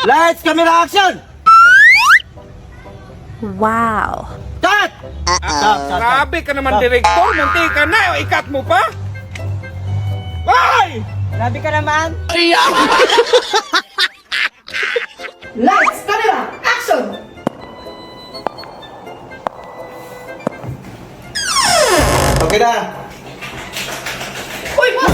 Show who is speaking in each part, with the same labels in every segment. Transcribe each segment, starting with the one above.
Speaker 1: Lights, camera, action!
Speaker 2: Wow.
Speaker 1: Cut! Stop.
Speaker 3: Grabe ka naman, direktor. Munti ka na. Ikat mo pa. Ay!
Speaker 1: Grabe ka naman.
Speaker 2: Lights, camera, action!
Speaker 1: Okay na.
Speaker 2: Uy, boss!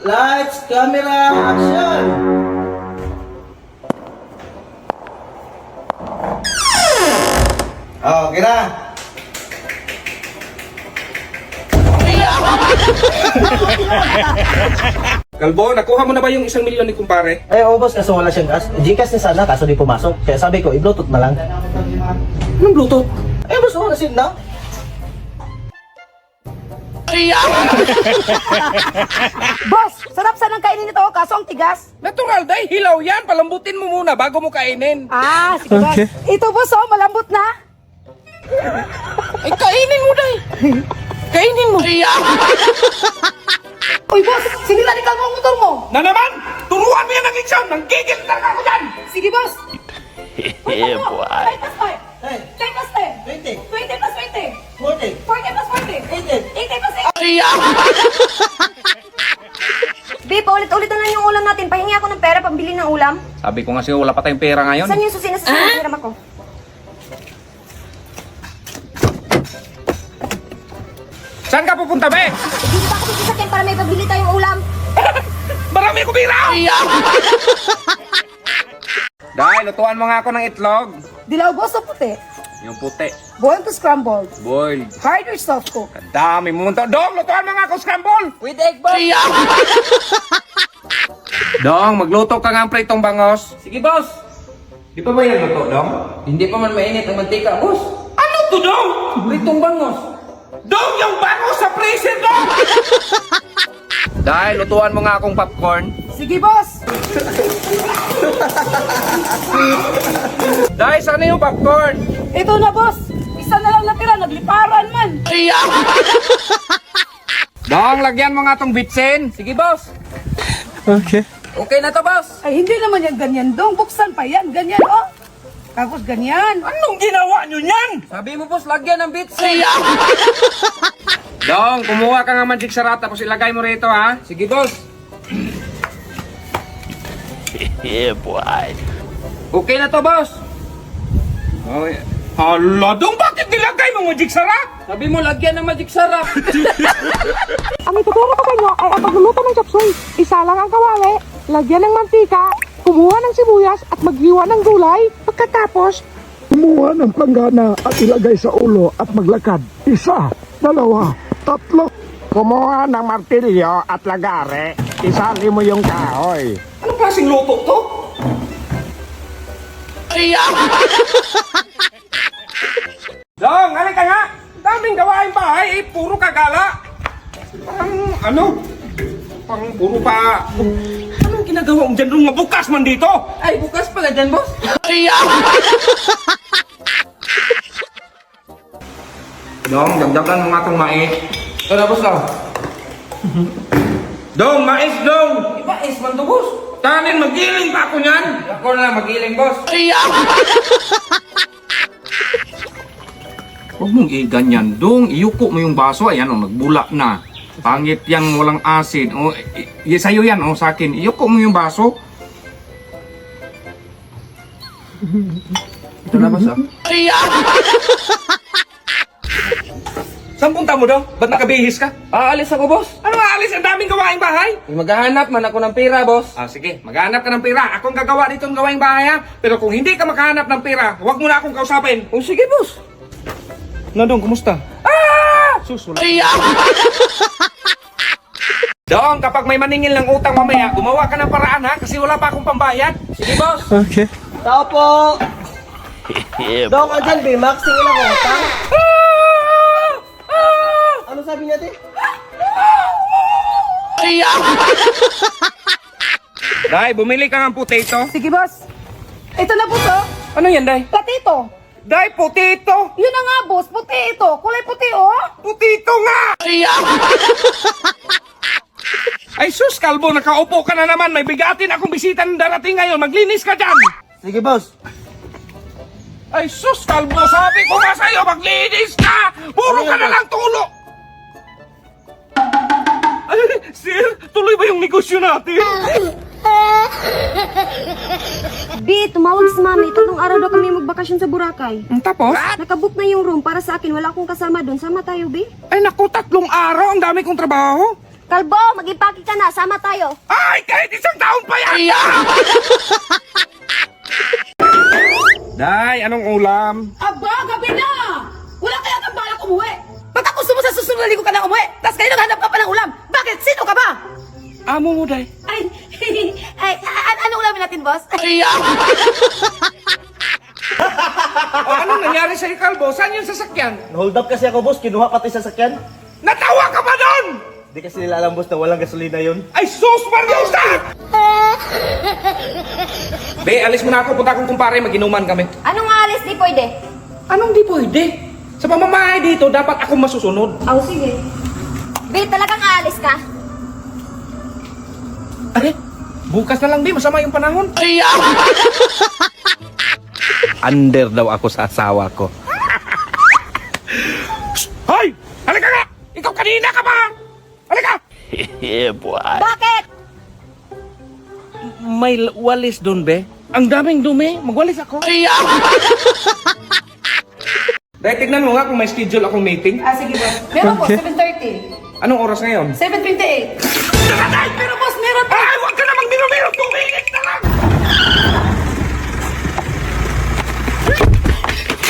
Speaker 1: Lights, camera, action! Okay na.
Speaker 3: Kalbo, nakuha mo na ba yung 1 milyon ni kumpare?
Speaker 1: Eh, boss, kaso wala siyang gas. Gcash na sana, kaso di pumasok. Kaya sabi ko, i-bluetooth na lang.
Speaker 3: Anong Bluetooth?
Speaker 1: Eh, boss, wala sin na.
Speaker 2: Boss, sarap sanang kainin ito, kaso ang tigas.
Speaker 3: Natural, day. Hilaw yan. Palambutin mo muna bago mo kainin.
Speaker 2: Ah, sige boss. Ito boss, oh, malambot na.
Speaker 3: Ay, kainin mo, day. Kainin mo.
Speaker 2: Uy, boss, sinilalikan mo ang motor mo.
Speaker 3: Na naman! Turuan mo yan ng exam! Nanggigil talaga ako dyan!
Speaker 2: Sige boss.
Speaker 4: Yeah, boy.
Speaker 2: 5 plus 5.
Speaker 1: Hey,
Speaker 2: 10 plus 10.
Speaker 1: 20,
Speaker 2: 20 plus 20.
Speaker 1: 40,
Speaker 2: 40 plus 40.
Speaker 1: 80.
Speaker 2: 80 plus 80. Babe, ulit-ulit na lang yung ulam natin. Pahingi ako ng pera pambili ng ulam.
Speaker 3: Sabi ko nga sa'yo, wala pa tayong pera ngayon.
Speaker 2: Saan yung susi na susunod hiram ako?
Speaker 3: Saan ka pupunta, be?
Speaker 2: Dito pa ako sasakyan para may pabili tayong ulam.
Speaker 3: Marami ko pera! Dahil, lutuan mo nga ako ng itlog.
Speaker 2: Dilaw boss o puti?
Speaker 3: Yung puti.
Speaker 2: Boiled to scrambled.
Speaker 3: Boiled.
Speaker 2: Hard or soft cook?
Speaker 3: Ang dami mo. Dong, lutuan mo nga ako scramble!
Speaker 1: With egg, boss.
Speaker 3: Dong, magluto ka nga ang pritong bangos.
Speaker 5: Sige, boss.
Speaker 3: Di pa ba yan luto, Dong?
Speaker 5: Hindi pa man mainit ang mantika, boss.
Speaker 3: Ano to, Dong?
Speaker 5: Pritong bangos.
Speaker 3: Dong, yung bangos sa freezer, Dong! Dahil, lutuan mo nga akong popcorn.
Speaker 2: Sige boss!
Speaker 3: Dahil, sana yung popcorn?
Speaker 2: Ito na boss! Isa na lang natira, nagliparan man!
Speaker 3: Dong, lagyan mo nga tong bitsin.
Speaker 5: Sige, boss.
Speaker 4: Okay.
Speaker 5: Okay na to, boss.
Speaker 2: Ay hindi naman yan ganyan dong, buksan pa yan, ganyan oh! Tapos ganyan!
Speaker 3: Anong ginawa nyo niyan?
Speaker 5: Sabi mo, boss, lagyan ng bits.
Speaker 3: Dong, kumuha ka nga magic sarap tapos ilagay mo rito, ha?
Speaker 5: Sige, boss.
Speaker 4: Yeah, boy.
Speaker 5: Okay na to, boss.
Speaker 3: Oh, hala, Dong, bakit nilagay mo magic sarap?
Speaker 5: Sabi mo, lagyan ng magic sarap.
Speaker 6: Ang ituturo ko sa inyo ay ang pagluluto ng chopsuey. Isa lang ang kawali, lagyan ng mantika, kumuha ng sibuyas at maghiwa ng gulay. Pagkatapos,
Speaker 7: Kumuha ng planggana at ilagay sa ulo at maglakad. 1, 2, 3. Kumuha ng martilyo at lagare. Isali mo yung kahoy.
Speaker 3: Anong klaseng luto to? Dong, halika nga! Daming gawain bahay, puro kagala. Pang puro pa... Anong ginagawa mo dyan? Doon nga bukas man dito!
Speaker 5: Ay, bukas pala dyan, boss.
Speaker 3: Dong, dagdagan mo nga itong mais.
Speaker 5: Ito na, boss, na.
Speaker 3: Dong, mais, Dong!
Speaker 5: Iba, is man to, boss.
Speaker 3: Tanin, magiling pa ako niyan!
Speaker 5: Ako na lang magiling, boss.
Speaker 3: Huwag mong i-ganyan, Dong. Iyuko mo yung baso. Ayan, nagbula na. Pangit yan, walang asin. Sa'yo yan, sa akin. Iyuko mo yung baso.
Speaker 5: Ito na, boss,
Speaker 3: Saan punta mo, Dong? Ba't nakabihis ka?
Speaker 5: Aalis ako, boss.
Speaker 3: Ano aalis? Ang daming gawaing bahay.
Speaker 5: Maghahanap man ako ng pera, boss.
Speaker 3: Sige, maghanap ka ng pera. Akong gagawa dito ng gawaing bahay, ha? Pero kung hindi ka makahanap ng pera, huwag mo na akong kausapin.
Speaker 5: Oh, sige, boss.
Speaker 3: Dong, kumusta? Sus, wala. Dong, kapag may maningil ng utang mamaya, gumawa ka ng paraan, ha? Kasi wala pa akong pambayad.
Speaker 5: Sige, boss.
Speaker 4: Okay.
Speaker 1: Tao po.
Speaker 4: Yeah,
Speaker 1: Dong, andyan, B-Max. Tingin ako, utang. Ano sabi niya, te?
Speaker 3: Dai, bumili ka ng potato.
Speaker 2: Sige boss! Ito na boss oh!
Speaker 3: Ano yan, Dai?
Speaker 2: Platito!
Speaker 3: Dai, potato!
Speaker 2: Yun na nga boss, puti ito! Kulay puti oh!
Speaker 3: Potato nga! Ay sus, kalbo, nakaupo ka na naman. May bigatin akong bisita na darating ngayon. Maglinis ka dyan.
Speaker 1: Sige, boss.
Speaker 3: Ay sus, kalbo, sabi ko nga sa'yo, maglinis ka. Puro ka na lang tulo. Ay, sir, tuloy ba yung negosyo natin?
Speaker 8: Bi, tumawag si Mami. Tatlong araw daw kami magbakasyon sa Boracay.
Speaker 3: Tapos?
Speaker 8: Nakabook na yung room para sa akin. Wala akong kasama doon. Sama tayo, Bi.
Speaker 3: Ay naku, 3 araw. Ang dami kong trabaho.
Speaker 8: Kalbo, mag-ipaki ka na. Sama tayo.
Speaker 3: Ay, kahit 1 taon pa yan! Day, anong ulam?
Speaker 2: Aba, gabi na! Wala kaya kang balak umuwi! Ba't ako sumo sa susunod na linggo ka na umuwi? Tapos kayo naghanap ka pa ng ulam! Bakit? Sino ka ba?
Speaker 3: Amo mo, Day.
Speaker 2: Ay, anong ulamin natin, boss?
Speaker 3: O, anong nangyari sa'yo, kalbo? Saan yung sasakyan?
Speaker 1: Hold up kasi ako, boss. Kinuha pati sa sakyan.
Speaker 3: Natawa ka pa doon!
Speaker 1: Di kasi nila alam, boss, na walang gasolina yun.
Speaker 3: Ay, sus, Mariosa! Be, alis mo na ako. Punta akong kumpare. Mag-inuman kami.
Speaker 8: Anong alis? Di pwede.
Speaker 3: Anong di pwede? Sa pamamahay dito, dapat ako masusunod.
Speaker 8: Oh, sige. Bi, talagang aalis ka?
Speaker 3: Ay, bukas na lang, Be. Masama yung panahon.
Speaker 9: Under daw ako sa asawa ko.
Speaker 3: Hoy! Halika nga! Ikaw kanina ka ba? Halika!
Speaker 4: Yeah, boy.
Speaker 8: Bakit?
Speaker 3: May walis doon, Be. Ang daming dumi. Magwalis ako. Dahil tignan mo nga kung may schedule akong meeting.
Speaker 2: Ah, sige, boss. Meron po, 7:30.
Speaker 3: Anong oras ngayon?
Speaker 2: 7:28. Pero, boss, meron pa!
Speaker 3: Ay, huwag ka namang binumiro! 2 minutes na lang!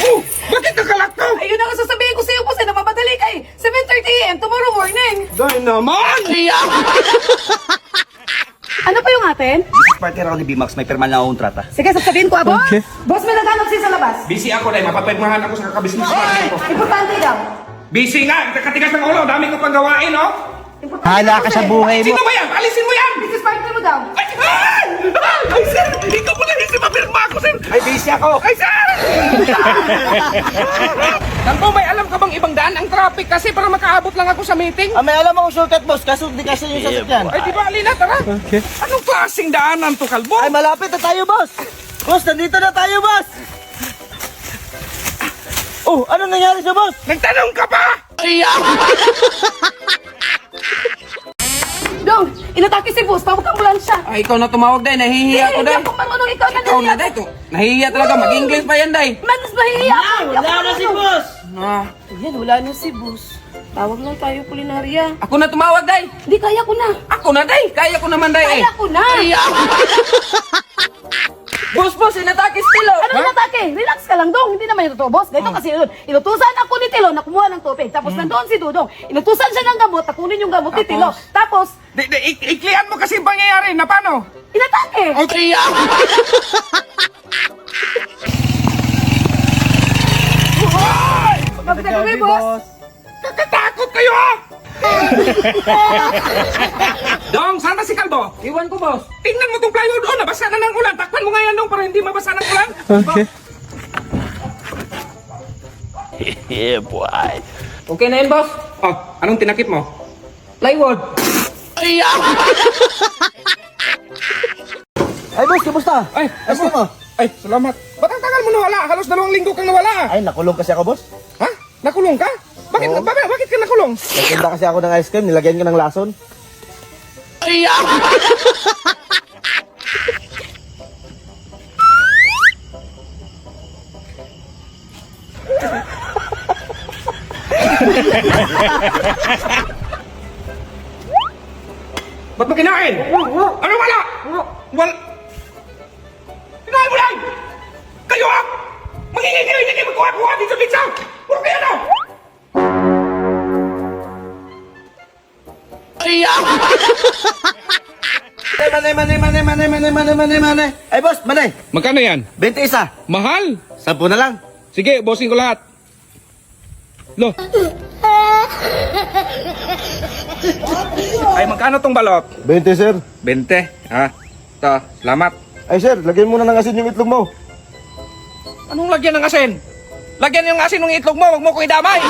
Speaker 3: Oh! Bakit nakalat to?
Speaker 2: Ayun ang sasabihin ko sa'yo, boss, na mamadali ka eh. 7:30 a.m. tomorrow morning.
Speaker 3: Dahil naman!
Speaker 2: Ano pa yung atin?
Speaker 1: Business partner ako ni B-Max. May permal na akong trata.
Speaker 2: Sige, sasabihin ko, boss. Boss, may naghanap siya sa labas.
Speaker 3: Busy ako dahil mapapirmahan ako sa kakabisnes partner ko.
Speaker 2: Importante daw.
Speaker 3: Busy nga! Katigas ng ulo. Dami ko pang gawain, oh!
Speaker 9: Hala ka sa buhay mo.
Speaker 3: Sino ba yan? Alisin mo yan!
Speaker 2: Business partner mo daw.
Speaker 3: Ay! Ay! Ay, sir! Ikaw mo na rin si mapirma ako, sir!
Speaker 1: Ay, busy ako!
Speaker 3: Ay, sir! Tanto, may alam ka bang ibang daan ang traffic kasi para makaabot lang ako sa meeting?
Speaker 1: Ah, may alam akong shortcut, boss. Kaso di kasi yung sasakyan.
Speaker 3: Ay, di ba, Alina, tara? Anong klaseng daanan to, kalbo?
Speaker 1: Ay, malapit na tayo, boss. Boss, nandito na tayo, boss. Oh, ano nangyari sa boss?
Speaker 3: Nagtanong ka pa?
Speaker 2: Dong, inatake si boss. Tawag kang ambulansya.
Speaker 5: Ay, ikaw na tumawag, Day. Nahihiya ako,
Speaker 2: Hindi
Speaker 5: Day.
Speaker 2: ako marunong ikaw na
Speaker 5: Ikaw na, Day. Nahihiya talaga. Mag-English pa yan, Day.
Speaker 2: Mas mahihiya ako.
Speaker 1: Wala na si boss.
Speaker 5: Ah,
Speaker 2: Yan, wala na si boss. Tawag lang tayo kulinarya.
Speaker 5: ako na tumawag, Day.
Speaker 2: Hindi, kaya ko na.
Speaker 5: Ako na, Day. Kaya ko naman, Day.
Speaker 2: Kaya ko na.
Speaker 5: Boss, inatake si Tilo.
Speaker 2: Ano inatake? Relax ka lang, Dong. Hindi naman ito, boss. Ganito kasi yun. Inutusan ako ni Tilo na kumuha ng tubig. Tapos nandoon si Dudong. Inutusan siya ng gamot. Takunin yung gamot ni Tilo. Tapos,
Speaker 3: Iklian mo kasi yung pangyayari na paano?
Speaker 2: inatake.
Speaker 3: Okay,
Speaker 2: Bakit kami, boss?
Speaker 3: Kakatakot kayo, ha? Dong, saan na si Kalbo?
Speaker 5: Iwan ko, boss.
Speaker 3: Tingnan mo tong plywood, oh, nabasa na ng ulan. Takpan mo nga yan, Dong, para hindi mabasa ng ulan.
Speaker 9: Okay.
Speaker 4: Yeah, boy.
Speaker 5: Okay na yun, boss.
Speaker 3: Oh, anong tinakip mo?
Speaker 5: Plywood.
Speaker 1: Ay, boss, kamusta?
Speaker 3: Ay,
Speaker 1: Kamusta mo?
Speaker 3: Ay, salamat. Ba't ang tagal mo nawala? Halos 2 linggo kang nawala.
Speaker 1: Ay, nakulong kasi ako, boss.
Speaker 3: Ha? Nakulong ka? Bakit,
Speaker 1: Oo.
Speaker 3: bakit ka nakulong?
Speaker 1: Nagtinda kasi ako ng ice cream. Nilagyan ko ng lason.
Speaker 3: Ba't mo kinain? Ano wala? Wala. Kinain mo lang! Kayo ha! Manginginig hindi kayo magkuha-kuha dito pizza! Puro kayo na!
Speaker 1: Manay. Ay, boss, manay.
Speaker 3: Magkano yan?
Speaker 1: 21.
Speaker 3: Mahal!
Speaker 1: 10 na lang.
Speaker 3: Sige, bossing ko lahat. Lo. Ay, magkano tong balot?
Speaker 7: 20, sir.
Speaker 3: 20. Ha? Ito, salamat.
Speaker 7: Ay, sir, lagyan mo na ng asin yung itlog mo.
Speaker 3: Anong lagyan ng asin? Lagyan yung asin ng itlog mo, wag mo ko idamay.